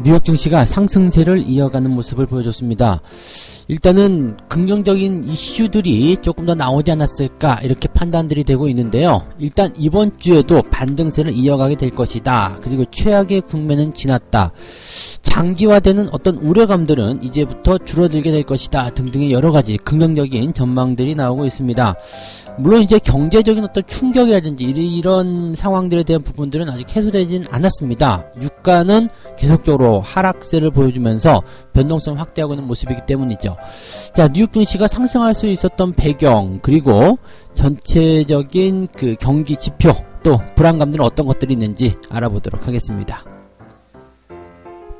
뉴욕 증시가 상승세를 이어가는 모습을 보여줬습니다. 일단은 긍정적인 이슈들이 조금 더 나오지 않았을까 이렇게 판단들이 되고 있는데요. 일단 이번 주에도 반등세를 이어가게 될 것이다. 그리고 최악의 국면은 지났다. 장기화되는 어떤 우려감들은 이제부터 줄어들게 될 것이다. 등등의 여러가지 긍정적인 전망들이 나오고 있습니다. 물론 이제 경제적인 어떤 충격이라든지 이런 상황들에 대한 부분들은 아직 해소되진 않았습니다. 유가는 계속적으로 하락세를 보여주면서 변동성 확대하고 있는 모습이기 때문이죠. 자, 뉴욕 증시가 상승할 수 있었던 배경, 그리고 전체적인 그 경기 지표, 또 불안감들은 어떤 것들이 있는지 알아보도록 하겠습니다.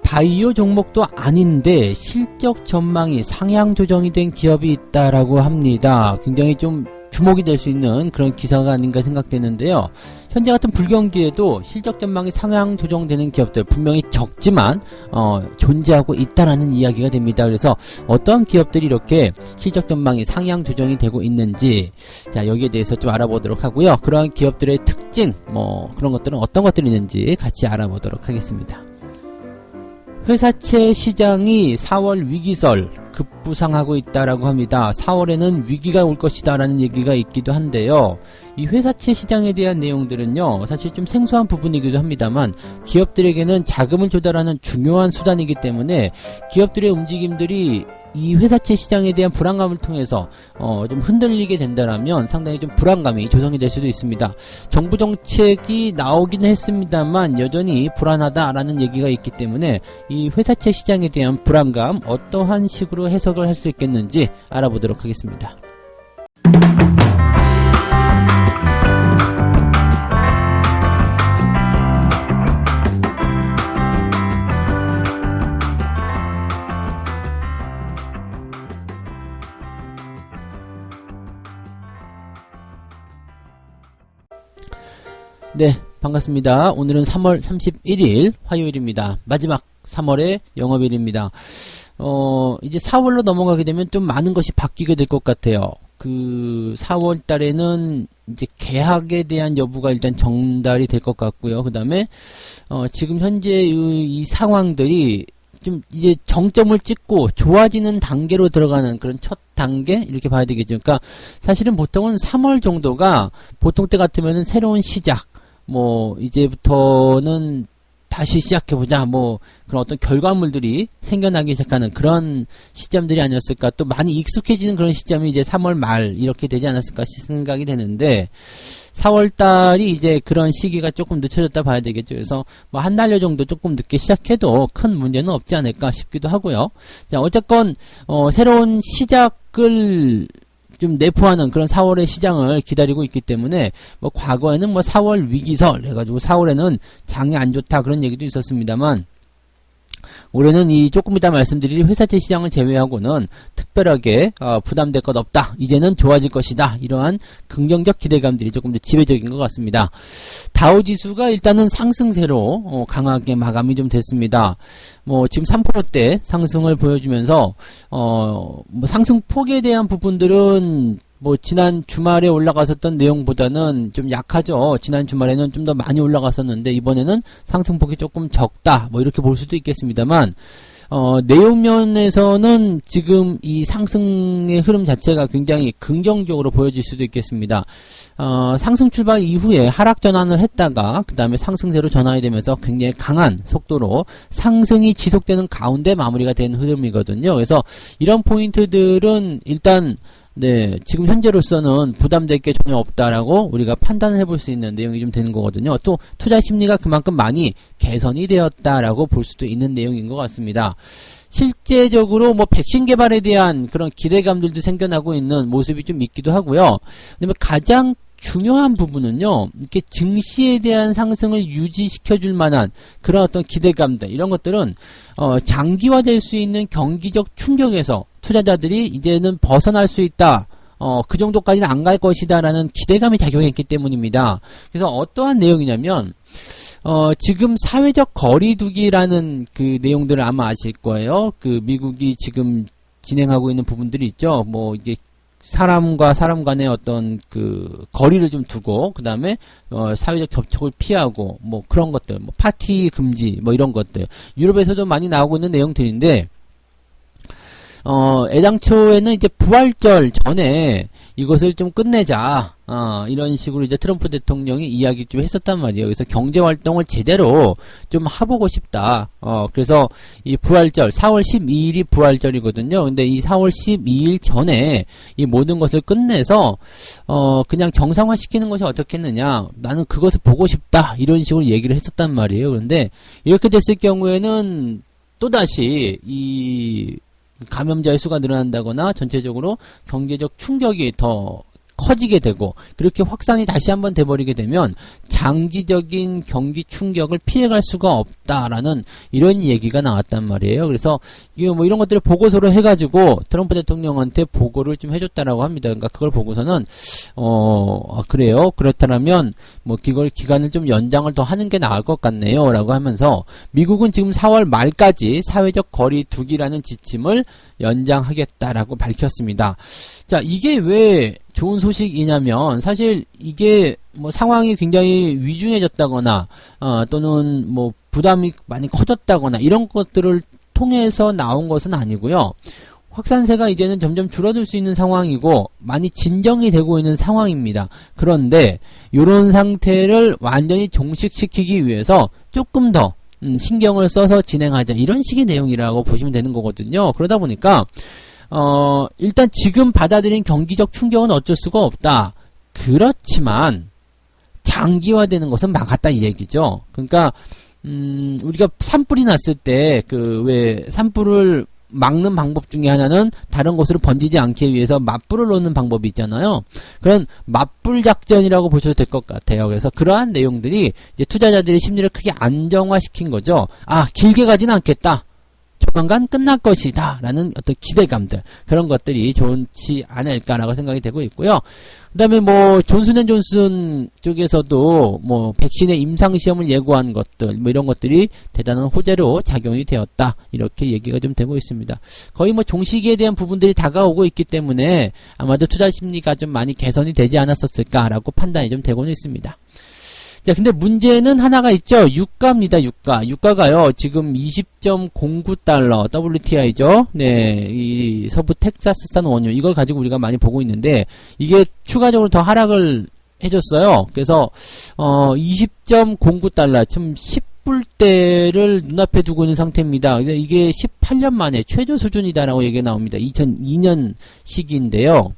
바이오 종목도 아닌데 실적 전망이 상향 조정이 된 기업이 있다라고 합니다. 굉장히 좀 주목이 될 수 있는 그런 기사가 아닌가 생각되는데요. 현재 같은 불경기에도 실적 전망이 상향 조정되는 기업들 분명히 적지만 존재하고 있다라는 이야기가 됩니다. 그래서 어떤 기업들이 이렇게 실적 전망이 상향 조정이 되고 있는지, 자, 여기에 대해서 좀 알아보도록 하고요. 그러한 기업들의 특징, 그런 것들은 어떤 것들이 있는지 같이 알아보도록 하겠습니다. 회사채 시장이 4월 위기설 급부상하고 있다라고 합니다. 4월에는 위기가 올 것이다 라는 얘기가 있기도 한데요. 이 회사채 시장에 대한 내용들은요, 사실 좀 생소한 부분이기도 합니다만 기업들에게는 자금을 조달하는 중요한 수단이기 때문에 기업들의 움직임들이 이 회사채 시장에 대한 불안감을 통해서 좀 흔들리게 된다라면 상당히 좀 불안감이 조성이 될 수도 있습니다. 정부 정책이 나오긴 했습니다만 여전히 불안하다라는 얘기가 있기 때문에 이 회사채 시장에 대한 불안감 어떠한 식으로 해석을 할 수 있겠는지 알아보도록 하겠습니다. 네, 반갑습니다. 오늘은 3월 31일 화요일입니다. 마지막 3월의 영업일입니다. 이제 4월로 넘어가게 되면 좀 많은 것이 바뀌게 될 것 같아요. 그 4월 달에는 이제 계약에 대한 여부가 일단 전달이 될 것 같고요. 그 다음에 지금 현재 이 상황들이 좀 이제 정점을 찍고 좋아지는 단계로 들어가는 그런 첫 단계 이렇게 봐야 되겠죠. 그러니까 사실은 보통은 3월 정도가 보통 때 같으면은 새로운 시작, 이제부터는 다시 시작해보자, 그런 어떤 결과물들이 생겨나기 시작하는 그런 시점들이 아니었을까. 또 많이 익숙해지는 그런 시점이 이제 3월 말 이렇게 되지 않았을까 생각이 되는데, 4월달이 이제 그런 시기가 조금 늦춰졌다 봐야 되겠죠. 그래서 한 달여 정도 조금 늦게 시작해도 큰 문제는 없지 않을까 싶기도 하고요. 자, 어쨌건 새로운 시작을 좀 내포하는 그런 4월의 시장을 기다리고 있기 때문에 과거에는 4월 위기설 해가지고 4월에는 장이 안 좋다 그런 얘기도 있었습니다만, 올해는 이 조금 이따 말씀드릴 회사채 시장을 제외하고는 특별하게 부담될 것 없다, 이제는 좋아질 것이다, 이러한 긍정적 기대감들이 조금 더 지배적인 것 같습니다. 다우지수가 일단은 상승세로 강하게 마감이 좀 됐습니다. 지금 3%대 상승을 보여주면서 상승폭에 대한 부분들은 지난 주말에 올라갔었던 내용보다는 좀 약하죠. 지난 주말에는 좀 더 많이 올라갔었는데 이번에는 상승폭이 조금 적다, 이렇게 볼 수도 있겠습니다만, 내용면에서는 지금 이 상승의 흐름 자체가 굉장히 긍정적으로 보여질 수도 있겠습니다. 상승 출발 이후에 하락 전환을 했다가 그 다음에 상승세로 전환이 되면서 굉장히 강한 속도로 상승이 지속되는 가운데 마무리가 된 흐름이거든요. 그래서 이런 포인트들은 일단 지금 현재로서는 부담될 게 전혀 없다라고 우리가 판단을 해볼 수 있는 내용이 좀 되는 거거든요. 또 투자 심리가 그만큼 많이 개선이 되었다라고 볼 수도 있는 내용인 것 같습니다. 실제적으로 백신 개발에 대한 그런 기대감들도 생겨나고 있는 모습이 좀 있기도 하고요. 그다음에 가장 중요한 부분은요, 이렇게 증시에 대한 상승을 유지시켜줄 만한 그런 어떤 기대감들, 이런 것들은 장기화될 수 있는 경기적 충격에서 투자자들이 이제는 벗어날 수 있다, 그 정도까지는 안 갈 것이다 라는 기대감이 작용했기 때문입니다. 그래서 어떠한 내용이냐면, 지금 사회적 거리두기라는 그 내용들을 아마 아실 거예요. 그 미국이 지금 진행하고 있는 부분들이 있죠. 이게 사람과 사람 간의 어떤 그 거리를 좀 두고 그다음에 사회적 접촉을 피하고 뭐 그런 것들, 뭐 파티 금지 뭐 이런 것들 유럽에서도 많이 나오고 있는 내용들인데 애당초에는 이제 부활절 전에 이것을 좀 끝내자, 이런 식으로 이제 트럼프 대통령이 이야기 좀 했었단 말이에요. 그래서 경제활동을 제대로 좀 해보고 싶다. 그래서 이 부활절, 4월 12일이 부활절이거든요. 근데 이 4월 12일 전에 이 모든 것을 끝내서, 그냥 정상화 시키는 것이 어떻겠느냐. 나는 그것을 보고 싶다. 이런 식으로 얘기를 했었단 말이에요. 그런데 이렇게 됐을 경우에는 또다시 이 감염자의 수가 늘어난다거나 전체적으로 경제적 충격이 더 커지게 되고 그렇게 확산이 다시 한번 돼버리게 되면 장기적인 경기 충격을 피해갈 수가 없다라는 이런 얘기가 나왔단 말이에요. 그래서 이게 뭐 이런 것들을 보고서로 해가지고 트럼프 대통령한테 보고를 좀 해줬다라고 합니다. 그러니까 그걸 보고서는 그래요. 그렇다면 뭐 이걸 기간을 좀 연장을 더 하는 게 나을 것 같네요라고 하면서 미국은 지금 4월 말까지 사회적 거리 두기라는 지침을 연장하겠다라고 밝혔습니다. 자, 이게 왜 좋은 소식이냐면 사실 이게 뭐 상황이 굉장히 위중해졌다거나 또는 뭐 부담이 많이 커졌다거나 이런 것들을 통해서 나온 것은 아니고요. 확산세가 이제는 점점 줄어들 수 있는 상황이고 많이 진정이 되고 있는 상황입니다. 그런데 이런 상태를 완전히 종식시키기 위해서 조금 더 신경을 써서 진행하자 이런 식의 내용이라고 보시면 되는 거거든요. 그러다 보니까 일단 지금 받아들인 경기적 충격은 어쩔 수가 없다. 그렇지만 장기화되는 것은 막았다 이 얘기죠. 그러니까 우리가 산불이 났을 때 그 왜 산불을 막는 방법 중에 하나는 다른 곳으로 번지지 않기 위해서 맞불을 놓는 방법이 있잖아요. 그런 맞불 작전이라고 보셔도 될 것 같아요. 그래서 그러한 내용들이 이제 투자자들의 심리를 크게 안정화시킨 거죠. 아, 길게 가지는 않겠다. 조만간 끝날 것이다 라는 어떤 기대감들, 그런 것들이 좋지 않을까라고 생각이 되고 있고요. 그 다음에 뭐 존슨앤존슨 쪽에서도 뭐 백신의 임상시험을 예고한 것들 뭐 이런 것들이 대단한 호재로 작용이 되었다 이렇게 얘기가 좀 되고 있습니다. 거의 뭐 종식에 대한 부분들이 다가오고 있기 때문에 아마도 투자 심리가 좀 많이 개선이 되지 않았었을까라고 판단이 좀 되고는 있습니다. 자, 근데 문제는 하나가 있죠. 유가입니다, 유가. 유가가요, 지금 20.09달러, WTI죠. 네, 이 서부 텍사스산 원유, 이걸 가지고 우리가 많이 보고 있는데, 이게 추가적으로 더 하락을 해줬어요. 그래서, 20.09달러, 지금 10불대를 눈앞에 두고 있는 상태입니다. 이게 18년 만에 최저 수준이다라고 얘기가 나옵니다. 2002년 시기인데요.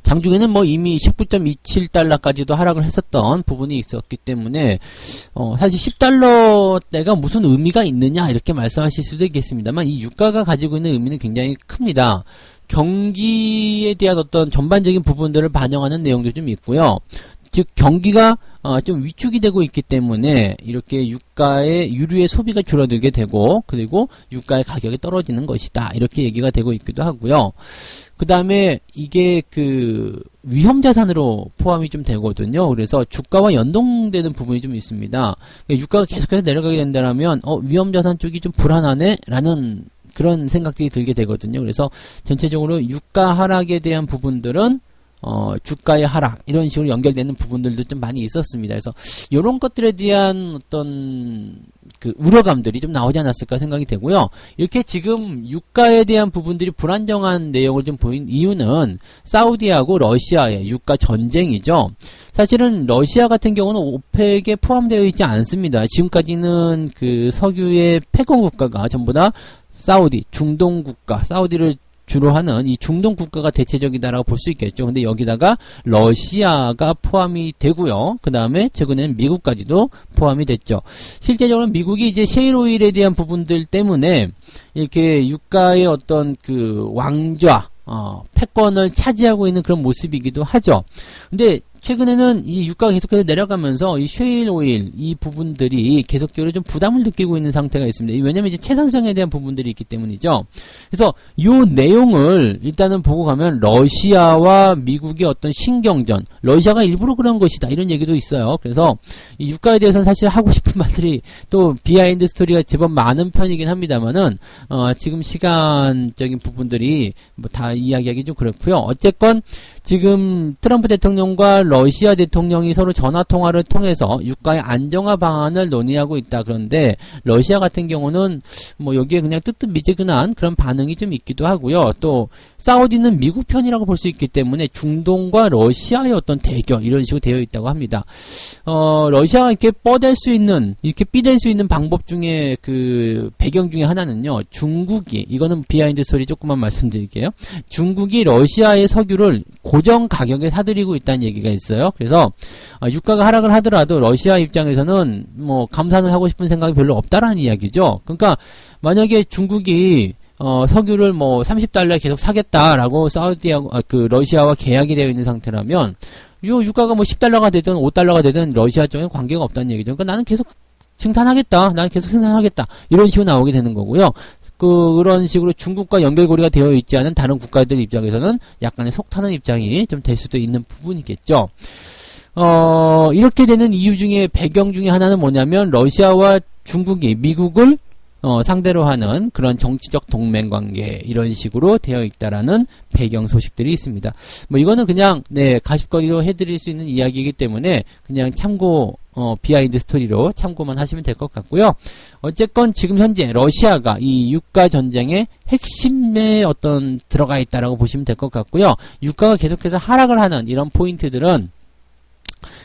장중에는 뭐 이미 19.27달러까지도 하락을 했었던 부분이 있었기 때문에 사실 10달러대가 무슨 의미가 있느냐 이렇게 말씀하실 수도 있겠습니다만 이 유가가 가지고 있는 의미는 굉장히 큽니다. 경기에 대한 어떤 전반적인 부분들을 반영하는 내용도 좀 있고요. 즉 경기가 좀 위축이 되고 있기 때문에 이렇게 유류의 소비가 줄어들게 되고 그리고 유가의 가격이 떨어지는 것이다 이렇게 얘기가 되고 있기도 하고요. 그 다음에 이게 그 위험자산으로 포함이 좀 되거든요. 그래서 주가와 연동되는 부분이 좀 있습니다. 유가가 계속해서 내려가게 된다면 위험자산 쪽이 좀 불안하네 라는 그런 생각들이 들게 되거든요. 그래서 전체적으로 유가 하락에 대한 부분들은 주가의 하락 이런 식으로 연결되는 부분들도 좀 많이 있었습니다. 그래서 이런 것들에 대한 어떤 그 우려감들이 좀 나오지 않았을까 생각이 되고요. 이렇게 지금 유가에 대한 부분들이 불안정한 내용을 좀 보인 이유는 사우디하고 러시아의 유가 전쟁이죠. 사실은 러시아 같은 경우는 오펙에 포함되어 있지 않습니다. 지금까지는 그 석유의 패권 국가가 전부 다 사우디, 중동 국가, 사우디를 주로 하는 이 중동 국가가 대체적이다라고 볼 수 있겠죠. 근데 여기다가 러시아가 포함이 되고요. 그 다음에 최근에는 미국까지도 포함이 됐죠. 실제적으로 미국이 이제 셰일오일에 대한 부분들 때문에 이렇게 유가의 어떤 그 왕좌, 패권을 차지하고 있는 그런 모습이기도 하죠. 근데 최근에는 이 유가가 계속해서 내려가면서 이 셰일 오일 이 부분들이 계속적으로 좀 부담을 느끼고 있는 상태가 있습니다. 왜냐면 이제 채산성에 대한 부분들이 있기 때문이죠. 그래서 요 내용을 일단은 보고 가면 러시아와 미국의 어떤 신경전, 러시아가 일부러 그런 것이다 이런 얘기도 있어요. 그래서 이 유가에 대해서는 사실 하고 싶은 말들이 또 비하인드 스토리가 제법 많은 편이긴 합니다만은 지금 시간적인 부분들이 뭐 다 이야기하기 좀 그렇고요. 어쨌건 지금 트럼프 대통령과 러시아 대통령이 서로 전화통화를 통해서 유가의 안정화 방안을 논의하고 있다. 그런데 러시아 같은 경우는 뭐 여기에 그냥 뜨뜻미지근한 그런 반응이 좀 있기도 하고요. 또 사우디는 미국 편이라고 볼 수 있기 때문에 중동과 러시아의 어떤 대결 이런 식으로 되어 있다고 합니다. 러시아가 이렇게 뻗댈 수 있는 이렇게 삐댈 수 있는 방법 중에 그 배경 중에 하나는요. 중국이 이거는 비하인드 스토리 조금만 말씀드릴게요. 중국이 러시아의 석유를 고정 가격에 사들이고 있다는 얘기가 있어요. 그래서 유가가 하락을 하더라도 러시아 입장에서는 뭐 감산을 하고 싶은 생각이 별로 없다라는 이야기죠. 그러니까 만약에 중국이 석유를 뭐 30달러에 계속 사겠다라고 사우디하고 그 러시아와 계약이 되어 있는 상태라면 요 유가가 뭐 10달러가 되든 5달러가 되든 러시아 쪽에 관계가 없다는 얘기죠. 그러니까 나는 계속 생산하겠다. 나는 계속 생산하겠다. 이런 식으로 나오게 되는 거고요. 그런 식으로 중국과 연결고리가 되어 있지 않은 다른 국가들 입장에서는 약간의 속타는 입장이 좀 될 수도 있는 부분이겠죠. 이렇게 되는 이유 중에 배경 중에 하나는 뭐냐면 러시아와 중국이 미국을 상대로 하는 그런 정치적 동맹 관계 이런 식으로 되어 있다라는 배경 소식들이 있습니다. 뭐 이거는 그냥 가십거리로 해드릴 수 있는 이야기이기 때문에 그냥 참고 비하인드 스토리로 참고만 하시면 될 것 같고요. 어쨌건 지금 현재 러시아가 이 유가 전쟁의 핵심에 어떤 들어가 있다라고 보시면 될 것 같고요. 유가가 계속해서 하락을 하는 이런 포인트들은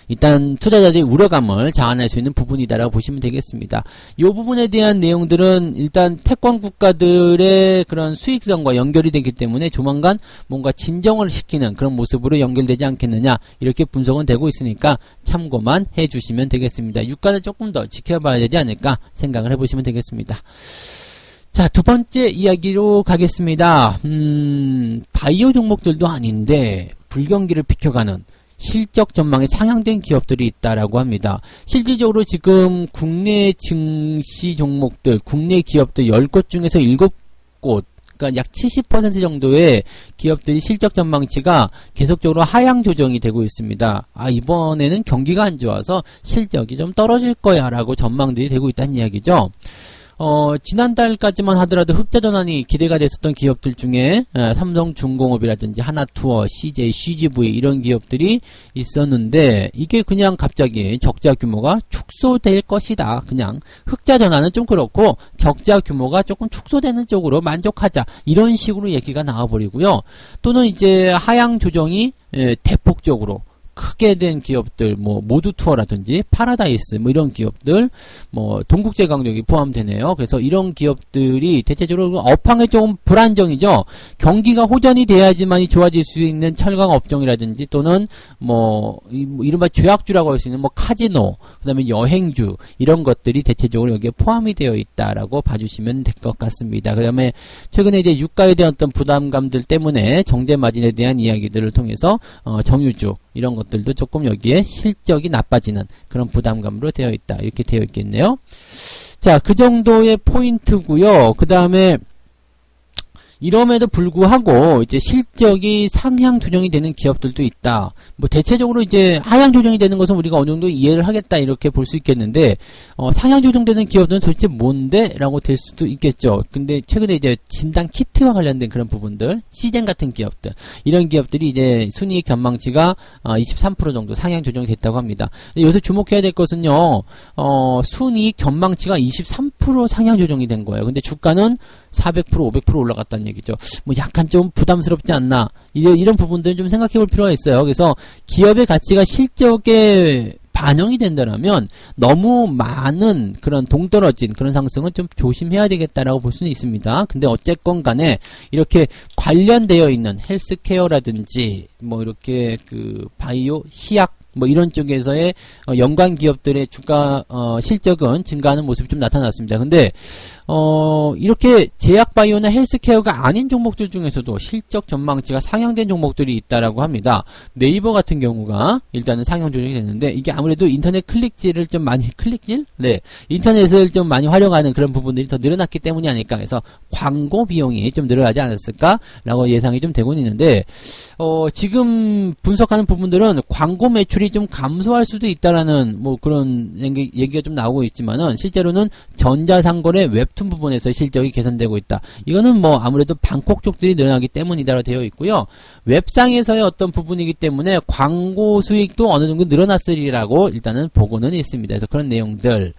일단 투자자들이 우려감을 자아낼 수 있는 부분이다라고 보시면 되겠습니다. 이 부분에 대한 내용들은 일단 패권 국가들의 그런 수익성과 연결이 되기 때문에 조만간 뭔가 진정을 시키는 그런 모습으로 연결되지 않겠느냐 이렇게 분석은 되고 있으니까 참고만 해주시면 되겠습니다. 유가는 조금 더 지켜봐야 되지 않을까 생각을 해보시면 되겠습니다. 자, 두 번째 이야기로 가겠습니다. 바이오 종목들도 아닌데 불경기를 비켜가는 실적 전망에 상향된 기업들이 있다라고 합니다. 실질적으로 지금 국내 증시 종목들, 국내 기업들 10곳 중에서 7곳, 그러니까 약 70% 정도의 기업들이 실적 전망치가 계속적으로 하향 조정이 되고 있습니다. 이번에는 경기가 안 좋아서 실적이 좀 떨어질 거야 라고 전망들이 되고 있다는 이야기죠. 지난달까지만 하더라도 흑자 전환이 기대가 됐었던 기업들 중에 삼성중공업이라든지 하나투어, CJ, CGV 이런 기업들이 있었는데 이게 그냥 갑자기 적자 규모가 축소될 것이다. 그냥 흑자 전환은 좀 그렇고 적자 규모가 조금 축소되는 쪽으로 만족하자. 이런 식으로 얘기가 나와버리고요. 또는 이제 하향 조정이 대폭적으로 크게 된 기업들, 뭐, 모두투어라든지, 파라다이스, 뭐, 이런 기업들, 뭐, 동국제강력이 포함되네요. 그래서 이런 기업들이 대체적으로 업황에 조금 불안정이죠. 경기가 호전이 돼야지만이 좋아질 수 있는 철강 업종이라든지, 또는, 뭐, 이른바 죄악주라고 할 수 있는, 뭐, 카지노, 그 다음에 여행주, 이런 것들이 대체적으로 여기에 포함이 되어 있다라고 봐주시면 될 것 같습니다. 그 다음에, 최근에 이제 유가에 대한 어떤 부담감들 때문에 정제마진에 대한 이야기들을 통해서, 정유주, 이런 것들도 조금 여기에 실적이 나빠지는 그런 부담감으로 되어 있다. 이렇게 되어 있겠네요. 자, 그 정도의 포인트고요. 그 다음에 이럼에도 불구하고 이제 실적이 상향 조정이 되는 기업들도 있다. 뭐 대체적으로 이제 하향 조정이 되는 것은 우리가 어느 정도 이해를 하겠다 이렇게 볼 수 있겠는데 상향 조정되는 기업들은 도대체 뭔데? 라고 될 수도 있겠죠. 근데 최근에 이제 진단 키트와 관련된 그런 부분들, 시젠 같은 기업들, 이런 기업들이 이제 순이익 전망치가 23% 정도 상향 조정이 됐다고 합니다. 여기서 주목해야 될 것은요. 순이익 전망치가 23% 상향 조정이 된 거예요. 근데 주가는 400%, 500% 올라갔다는 얘기죠. 뭐 약간 좀 부담스럽지 않나. 이런 부분들은 좀 생각해 볼 필요가 있어요. 그래서 기업의 가치가 실적에 반영이 된다면 너무 많은 그런 동떨어진 그런 상승은 좀 조심해야 되겠다라고 볼 수는 있습니다. 근데 어쨌건 간에 이렇게 관련되어 있는 헬스케어라든지 뭐 이렇게 그 바이오, 시약 뭐 이런 쪽에서의 연관 기업들의 주가 실적은 증가하는 모습이 좀 나타났습니다. 근데 이렇게 제약바이오나 헬스케어가 아닌 종목들 중에서도 실적 전망치가 상향된 종목들이 있다라고 합니다. 네이버 같은 경우가 일단은 상향 조정이 됐는데, 이게 아무래도 인터넷 클릭질을 좀 많이 네, 인터넷을 좀 많이 활용하는 그런 부분들이 더 늘어났기 때문이 아닐까 해서 광고 비용이 좀 늘어나지 않았을까라고 예상이 좀 되고 있는데, 지금 분석하는 부분들은 광고 매출이 좀 감소할 수도 있다라는 뭐 그런 얘기가 좀 나오고 있지만은, 실제로는 전자상거래 웹툰 부분에서 실적이 개선되고 있다. 이거는 뭐 아무래도 방콕 쪽들이 늘어나기 때문이다라고 되어 있고요. 웹상에서의 어떤 부분이기 때문에 광고 수익도 어느 정도 늘어났으리라고 일단은 보고는 있습니다. 그래서 그런 내용들.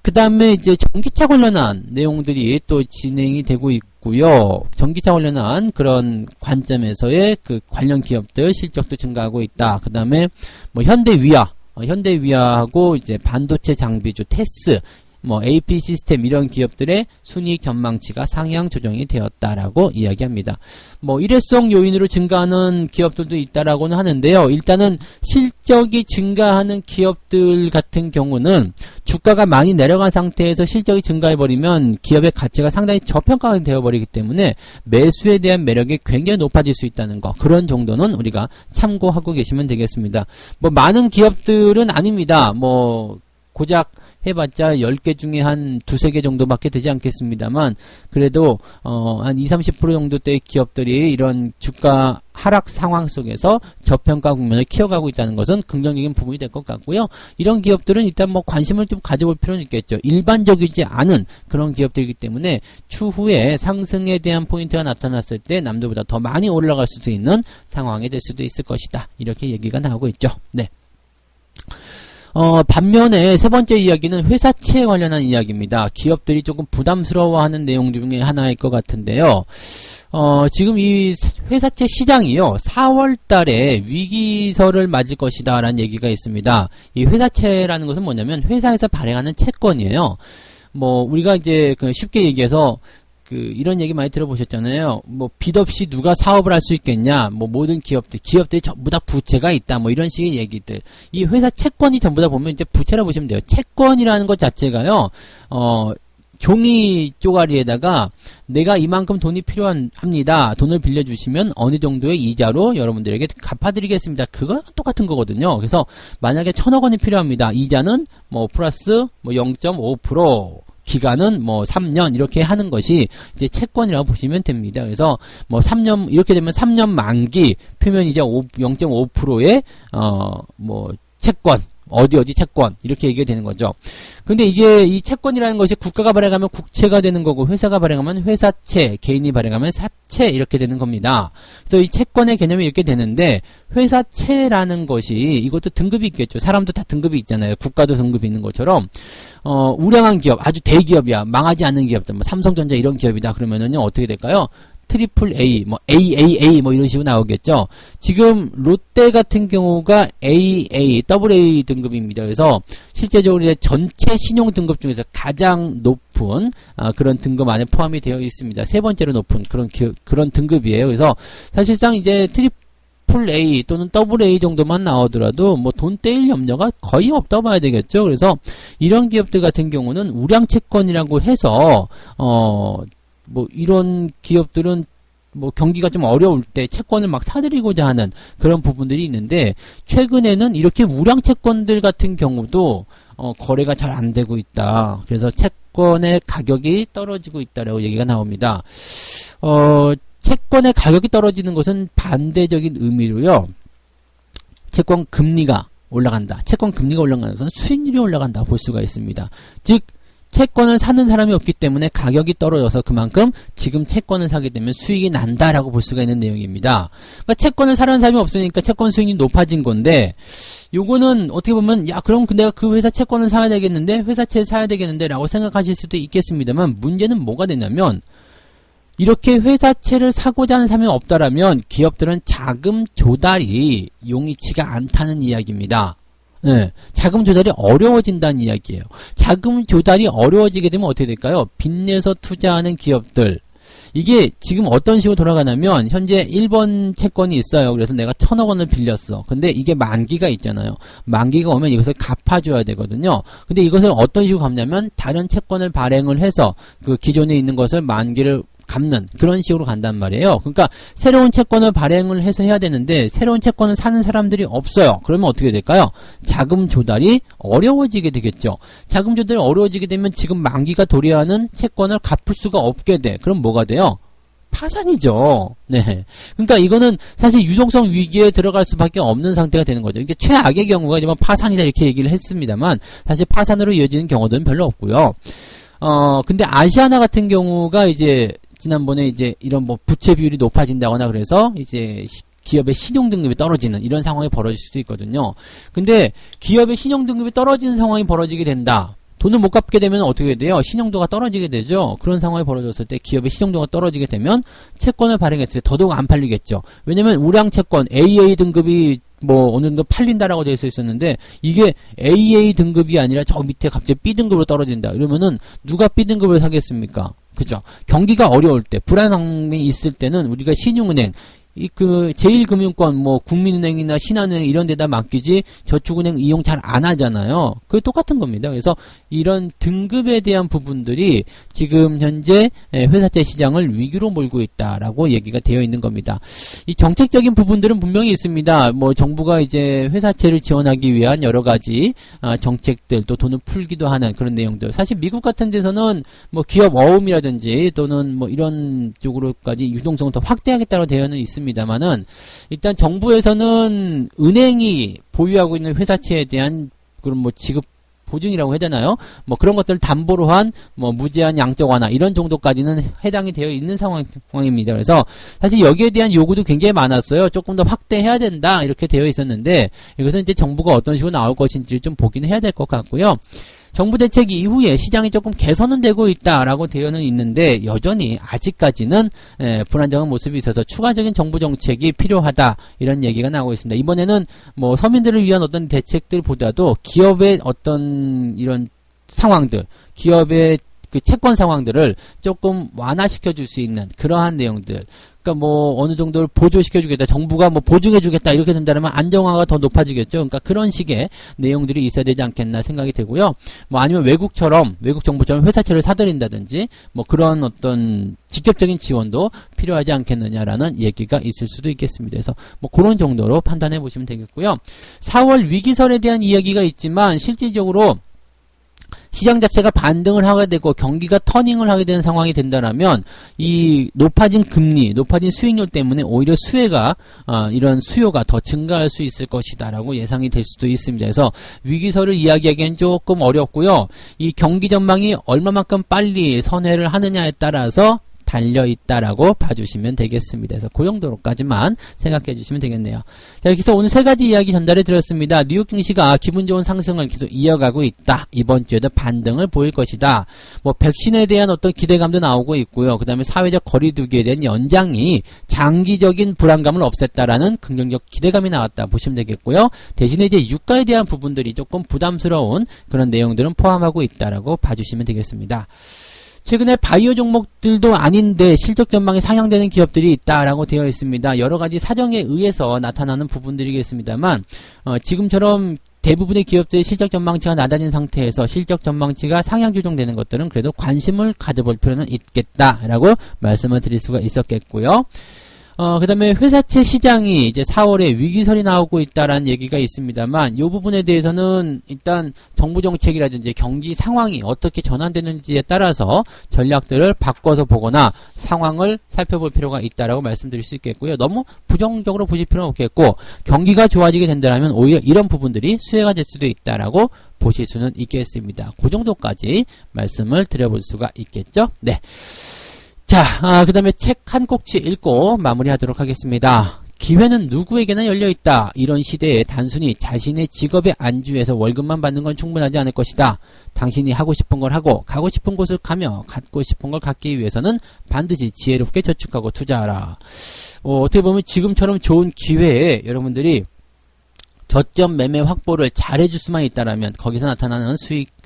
그 다음에 이제 전기차 관련한 내용들이 또 진행이 되고 있고요. 전기차 관련한 그런 관점에서의 그 관련 기업들 실적도 증가하고 있다. 그 다음에 뭐 현대위아하고 이제 반도체 장비주 테스, 뭐 AP 시스템 이런 기업들의 순이익 전망치가 상향 조정이 되었다라고 이야기합니다. 뭐 일회성 요인으로 증가하는 기업들도 있다라고는 하는데요. 일단은 실적이 증가하는 기업들 같은 경우는 주가가 많이 내려간 상태에서 실적이 증가해버리면 기업의 가치가 상당히 저평가가 되어버리기 때문에 매수에 대한 매력이 굉장히 높아질 수 있다는 거, 그런 정도는 우리가 참고하고 계시면 되겠습니다. 뭐 많은 기업들은 아닙니다. 뭐 고작 해봤자 10개 중에 한 2~3개 정도밖에 되지 않겠습니다만, 그래도 한 20~30% 정도대의 기업들이 이런 주가 하락 상황 속에서 저평가 국면을 키워가고 있다는 것은 긍정적인 부분이 될 것 같고요. 이런 기업들은 일단 뭐 관심을 좀 가져볼 필요는 있겠죠. 일반적이지 않은 그런 기업들이기 때문에 추후에 상승에 대한 포인트가 나타났을 때 남들보다 더 많이 올라갈 수도 있는 상황이 될 수도 있을 것이다. 이렇게 얘기가 나오고 있죠. 네. 반면에 세 번째 이야기는 회사채 관련한 이야기입니다. 기업들이 조금 부담스러워하는 내용 중에 하나일 것 같은데요. 지금 이 회사채 시장이요, 4월 달에 위기설을 맞을 것이다 라는 얘기가 있습니다. 이 회사채라는 것은 뭐냐면 회사에서 발행하는 채권이에요. 뭐 우리가 이제 쉽게 얘기해서 이런 얘기 많이 들어보셨잖아요. 뭐 빚 없이 누가 사업을 할 수 있겠냐. 뭐 모든 기업들이 전부 다 부채가 있다. 뭐 이런 식의 얘기들. 이 회사 채권이 전부 다 보면 이제 부채라 보시면 돼요. 채권이라는 것 자체가요. 종이 쪼가리에다가 내가 이만큼 돈이 필요합니다. 돈을 빌려주시면 어느 정도의 이자로 여러분들에게 갚아드리겠습니다. 그거 똑같은 거거든요. 그래서 만약에 1,000억 원이 필요합니다. 이자는 뭐 플러스 뭐 0.5%. 기간은 뭐 3년 이렇게 하는 것이 이제 채권이라고 보시면 됩니다. 그래서 뭐 3년 이렇게 되면 3년 만기 표면 이제 0.5%의 뭐 채권 어디 채권 이렇게 얘기가 되는 거죠. 근데 이게 이 채권이라는 것이 국가가 발행하면 국채가 되는 거고 회사가 발행하면 회사채, 개인이 발행하면 사채 이렇게 되는 겁니다. 그래서 이 채권의 개념이 이렇게 되는데 회사채라는 것이 이것도 등급이 있겠죠. 사람도 다 등급이 있잖아요. 국가도 등급이 있는 것처럼 우량한 기업, 아주 대기업이야. 망하지 않는 기업들, 뭐 삼성전자 이런 기업이다. 그러면은요 어떻게 될까요? 트리플 A, 뭐 AAA 뭐 이런 식으로 나오겠죠. 지금 롯데 같은 경우가 AA, AA 등급입니다. 그래서 실제적으로 이제 전체 신용 등급 중에서 가장 높은 그런 등급 안에 포함이 되어 있습니다. 세 번째로 높은 그런 등급이에요. 그래서 사실상 이제 트리플 A 또는 AA 정도만 나오더라도 뭐 돈 떼일 염려가 거의 없다고 봐야 되겠죠. 그래서 이런 기업들 같은 경우는 우량 채권이라고 해서 뭐 이런 기업들은 뭐 경기가 좀 어려울 때 채권을 막 사들이고자 하는 그런 부분들이 있는데, 최근에는 이렇게 우량 채권들 같은 경우도 거래가 잘 안 되고 있다. 그래서 채권의 가격이 떨어지고 있다라고 얘기가 나옵니다. 채권의 가격이 떨어지는 것은 반대적인 의미로요. 채권 금리가 올라간다. 채권 금리가 올라가는 것은 수익률이 올라간다 볼 수가 있습니다. 즉 채권을 사는 사람이 없기 때문에 가격이 떨어져서 그만큼 지금 채권을 사게 되면 수익이 난다라고 볼 수가 있는 내용입니다. 그러니까 채권을 사려는 사람이 없으니까 채권 수익이 높아진 건데, 요거는 어떻게 보면 야 그럼 내가 그 회사 채권을 사야 되겠는데, 회사채를 사야 되겠는데 라고 생각하실 수도 있겠습니다만, 문제는 뭐가 되냐면 이렇게 회사채를 사고자 하는 사람이 없다라면 기업들은 자금 조달이 용이치가 않다는 이야기입니다. 네, 자금 조달이 어려워진다는 이야기예요. 자금 조달이 어려워지게 되면 어떻게 될까요? 빚내서 투자하는 기업들, 이게 지금 어떤 식으로 돌아가냐면 현재 1번 채권이 있어요. 그래서 내가 1,000억 원을 빌렸어. 근데 이게 만기가 있잖아요. 만기가 오면 이것을 갚아줘야 되거든요. 근데 이것을 어떤 식으로 갚냐면 다른 채권을 발행을 해서 그 기존에 있는 것을 만기를 갚는 그런 식으로 간단 말이에요. 그러니까 새로운 채권을 발행을 해서 해야 되는데 새로운 채권을 사는 사람들이 없어요. 그러면 어떻게 될까요? 자금 조달이 어려워지게 되겠죠. 자금 조달이 어려워지게 되면 지금 만기가 도래하는 채권을 갚을 수가 없게 돼. 그럼 뭐가 돼요? 파산이죠. 네. 그러니까 이거는 사실 유동성 위기에 들어갈 수밖에 없는 상태가 되는 거죠. 이게 최악의 경우가 이제 파산이다 이렇게 얘기를 했습니다만 사실 파산으로 이어지는 경우들은 별로 없고요. 근데 아시아나 같은 경우가 이제 지난번에 이제 이런 뭐 부채 비율이 높아진다거나 그래서 이제 기업의 신용 등급이 떨어지는 이런 상황이 벌어질 수도 있거든요. 근데 기업의 신용 등급이 떨어지는 상황이 벌어지게 된다. 돈을 못 갚게 되면 어떻게 돼요? 신용도가 떨어지게 되죠. 그런 상황이 벌어졌을 때 기업의 신용도가 떨어지게 되면 채권을 발행했을 때 더더욱 안 팔리겠죠. 왜냐면 우량 채권 AA 등급이 뭐 어느 정도 팔린다라고 되어 있었는데 이게 AA 등급이 아니라 저 밑에 갑자기 B 등급으로 떨어진다. 이러면은 누가 B 등급을 사겠습니까? 그죠? 경기가 어려울 때 불안함이 있을 때는 우리가 신용은행 제1금융권, 뭐, 국민은행이나 신한은행 이런 데다 맡기지, 저축은행 이용 잘 안 하잖아요. 그게 똑같은 겁니다. 그래서 이런 등급에 대한 부분들이 지금 현재 회사채 시장을 위기로 몰고 있다라고 얘기가 되어 있는 겁니다. 이 정책적인 부분들은 분명히 있습니다. 뭐, 정부가 이제 회사채를 지원하기 위한 여러 가지, 정책들, 또 돈을 풀기도 하는 그런 내용들. 사실 미국 같은 데서는 뭐, 기업 어음이라든지 또는 뭐, 이런 쪽으로까지 유동성을 더 확대하겠다고 되어 있습니다만은 일단 정부에서는 은행이 보유하고 있는 회사채에 대한 그런 뭐 지급 보증이라고 해야 되나요? 뭐 그런 것들을 담보로 한 뭐 무제한 양적 완화 이런 정도까지는 해당이 되어 있는 상황입니다. 그래서 사실 여기에 대한 요구도 굉장히 많았어요. 조금 더 확대해야 된다 이렇게 되어 있었는데 이것은 이제 정부가 어떤 식으로 나올 것인지 좀 보긴 해야 될 것 같고요. 정부 대책 이후에 시장이 조금 개선은 되고 있다라고 되어는 있는데 여전히 아직까지는 불안정한 모습이 있어서 추가적인 정부 정책이 필요하다 이런 얘기가 나오고 있습니다. 이번에는 뭐 서민들을 위한 어떤 대책들보다도 기업의 어떤 이런 상황들, 기업의 그 채권 상황들을 조금 완화시켜 줄 수 있는 그러한 내용들. 그러니까 뭐 어느 정도를 보조시켜 주겠다. 정부가 뭐 보증해 주겠다. 이렇게 된다면 안정화가 더 높아지겠죠. 그러니까 그런 식의 내용들이 있어야 되지 않겠나 생각이 되고요. 뭐 아니면 외국 정부처럼 회사채를 사들인다든지 뭐 그런 어떤 직접적인 지원도 필요하지 않겠느냐라는 얘기가 있을 수도 있겠습니다. 그래서 뭐 그런 정도로 판단해 보시면 되겠고요. 4월 위기설에 대한 이야기가 있지만 실질적으로 시장 자체가 반등을 하게 되고 경기가 터닝을 하게 되는 상황이 된다면 이 높아진 금리, 높아진 수익률 때문에 오히려 이런 수요가 더 증가할 수 있을 것이다라고 예상이 될 수도 있습니다. 그래서 위기설을 이야기하기엔 조금 어렵고요. 이 경기 전망이 얼마만큼 빨리 선회를 하느냐에 따라서 달려있다라고 봐주시면 되겠습니다. 그래서 그 정도로까지만 생각해 주시면 되겠네요. 자, 이렇게 해서 오늘 세 가지 이야기 전달해 드렸습니다. 뉴욕 증시가 기분 좋은 상승을 계속 이어가고 있다. 이번 주에도 반등을 보일 것이다. 뭐 백신에 대한 어떤 기대감도 나오고 있고요. 그 다음에 사회적 거리두기에 대한 연장이 장기적인 불안감을 없앴다라는 긍정적 기대감이 나왔다 보시면 되겠고요. 대신에 이제 유가에 대한 부분들이 조금 부담스러운 그런 내용들은 포함하고 있다라고 봐주시면 되겠습니다. 최근에 바이오 종목들도 아닌데 실적 전망이 상향되는 기업들이 있다라고 되어 있습니다. 여러 가지 사정에 의해서 나타나는 부분들이겠습니다만 지금처럼 대부분의 기업들의 실적 전망치가 낮아진 상태에서 실적 전망치가 상향 조정되는 것들은 그래도 관심을 가져볼 필요는 있겠다라고 말씀을 드릴 수가 있었겠고요. 그 다음에 회사채 시장이 이제 4월에 위기설이 나오고 있다라는 얘기가 있습니다만, 이 부분에 대해서는 일단 정부 정책이라든지 경기 상황이 어떻게 전환되는지에 따라서 전략들을 바꿔서 보거나 상황을 살펴볼 필요가 있다라고 말씀드릴 수 있겠고요. 너무 부정적으로 보실 필요는 없겠고, 경기가 좋아지게 된다면 오히려 이런 부분들이 수혜가 될 수도 있다라고 보실 수는 있겠습니다. 그 정도까지 말씀을 드려볼 수가 있겠죠. 네. 자, 그 다음에 책 한 꼭지 읽고 마무리하도록 하겠습니다. 기회는 누구에게나 열려있다. 이런 시대에 단순히 자신의 직업에 안주해서 월급만 받는 건 충분하지 않을 것이다. 당신이 하고 싶은 걸 하고 가고 싶은 곳을 가며 갖고 싶은 걸 갖기 위해서는 반드시 지혜롭게 저축하고 투자하라. 어떻게 보면 지금처럼 좋은 기회에 여러분들이 저점 매매 확보를 잘해줄 수만 있다라면 거기서 나타나는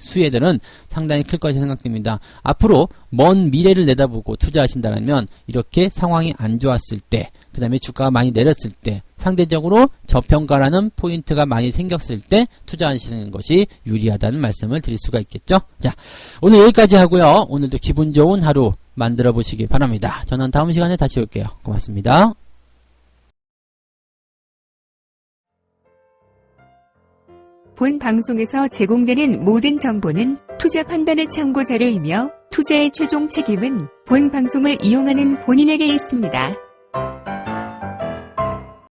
수혜들은 상당히 클 것이 생각됩니다. 앞으로 먼 미래를 내다보고 투자하신다면 이렇게 상황이 안 좋았을 때, 그 다음에 주가가 많이 내렸을 때, 상대적으로 저평가라는 포인트가 많이 생겼을 때 투자하시는 것이 유리하다는 말씀을 드릴 수가 있겠죠. 자, 오늘 여기까지 하고요. 오늘도 기분 좋은 하루 만들어 보시기 바랍니다. 저는 다음 시간에 다시 올게요. 고맙습니다. 본 방송에서 제공되는 모든 정보는 투자 판단의 참고자료이며 투자의 최종 책임은 본 방송을 이용하는 본인에게 있습니다.